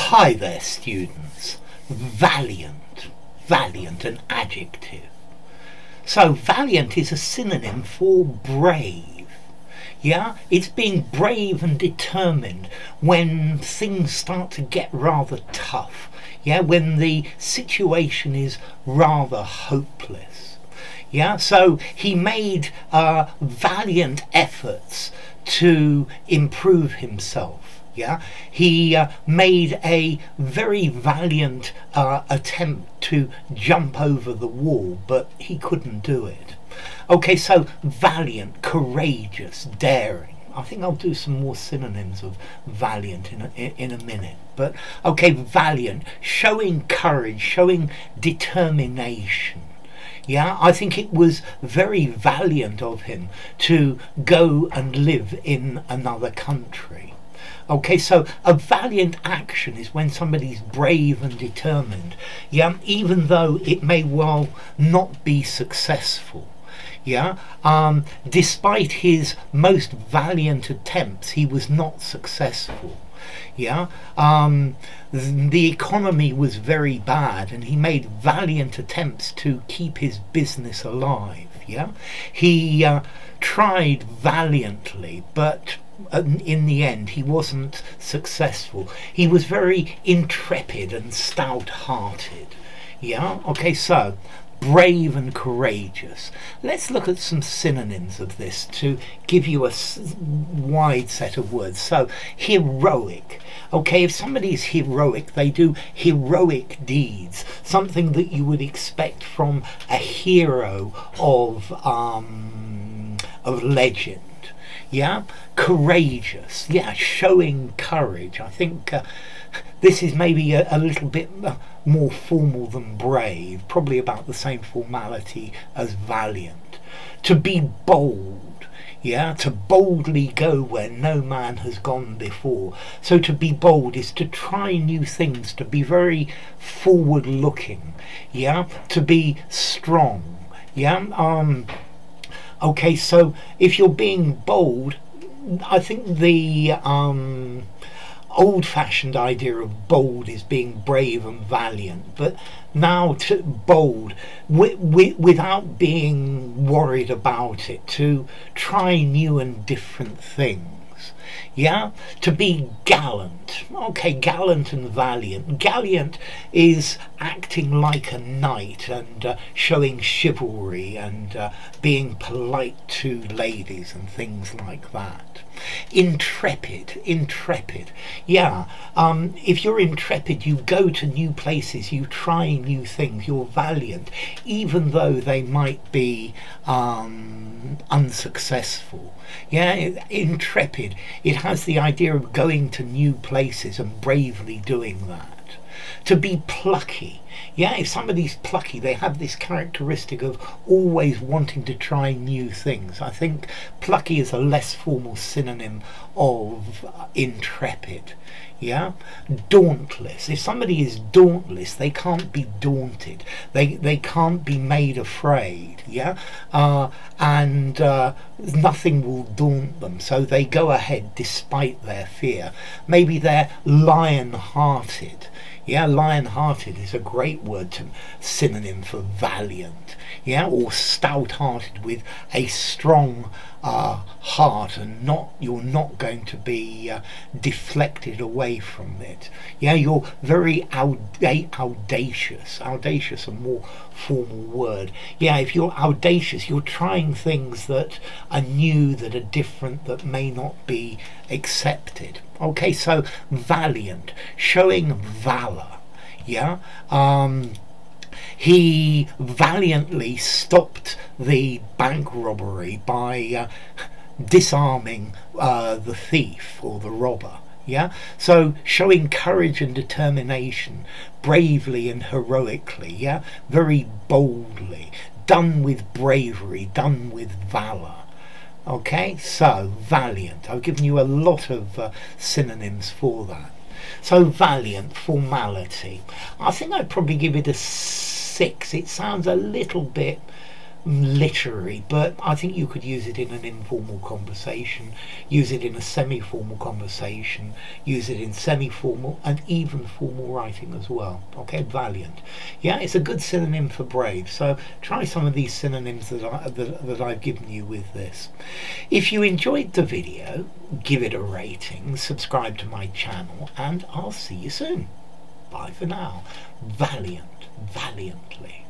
Hi there, students. Valiant. Valiant, an adjective. So valiant is a synonym for brave. Yeah, it's being brave and determined when things start to get rather tough. Yeah, when the situation is rather hopeless. Yeah, so he made valiant efforts to improve himself. Yeah, he made a very valiant attempt to jump over the wall, but he couldn't do it. Okay, so valiant, courageous, daring. I think I'll do some more synonyms of valiant in a minute. But okay, valiant, showing courage, showing determination. Yeah, I think it was very valiant of him to go and live in another country. Okay, so a valiant action is when somebody's brave and determined, yeah, even though it may well not be successful. Yeah, despite his most valiant attempts, he was not successful. Yeah, the economy was very bad and he made valiant attempts to keep his business alive. Yeah, he tried valiantly, but in the end he wasn't successful. He was very intrepid and stout-hearted. Yeah, okay, so brave and courageous. Let's look at some synonyms of this to give you a wide set of words. So heroic. Okay, if somebody is heroic, they do heroic deeds, something that you would expect from a hero of legend. Yeah, courageous. Yeah, showing courage. I think this is maybe a little bit more formal than brave, probably about the same formality as valiant. To be bold. Yeah, to boldly go where no man has gone before. So to be bold is to try new things, to be very forward looking. Yeah, to be strong. Yeah, okay, so if you're being bold, I think the old-fashioned idea of bold is being brave and valiant, but now to bold without being worried about it, to try new and different things. Yeah, to be gallant. Okay, gallant and valiant. Gallant is acting like a knight and showing chivalry and being polite to ladies and things like that. Intrepid. Intrepid. Yeah, if you're intrepid, you go to new places, you try new things, you're valiant, even though they might be unsuccessful. Yeah, intrepid. It has the idea of going to new places and bravely doing that. To be plucky. Yeah, if somebody's plucky, they have this characteristic of always wanting to try new things. I think plucky is a less formal synonym of intrepid. Yeah, dauntless. If somebody is dauntless, they can't be daunted. They can't be made afraid. Yeah, and nothing will daunt them. So they go ahead despite their fear. Maybe they're lion-hearted. Yeah, lion-hearted is a great word synonym for valiant. Yeah, or stout-hearted with a strong heart, and you're not going to be deflected away from it. Yeah, you're very audacious. Audacious, a more formal word. Yeah, if you're audacious, you're trying things that are new, that are different, that may not be accepted. Okay, so valiant, showing valor. Yeah, he valiantly stopped the bank robbery by disarming the thief or the robber. Yeah, so showing courage and determination, bravely and heroically. Yeah, very boldly, done with bravery, done with valor. Okay, so valiant. I've given you a lot of synonyms for that. So valiant, formality. I think I'd probably give it a 6. It sounds a little bit literary, but I think you could use it in an informal conversation, use it in a semi-formal conversation, use it in semi-formal and even formal writing as well. Okay, valiant. Yeah, it's a good synonym for brave. So try some of these synonyms that I've given you with this. If you enjoyed the video, give it a rating, subscribe to my channel, and I'll see you soon. Bye for now. Valiant, valiantly.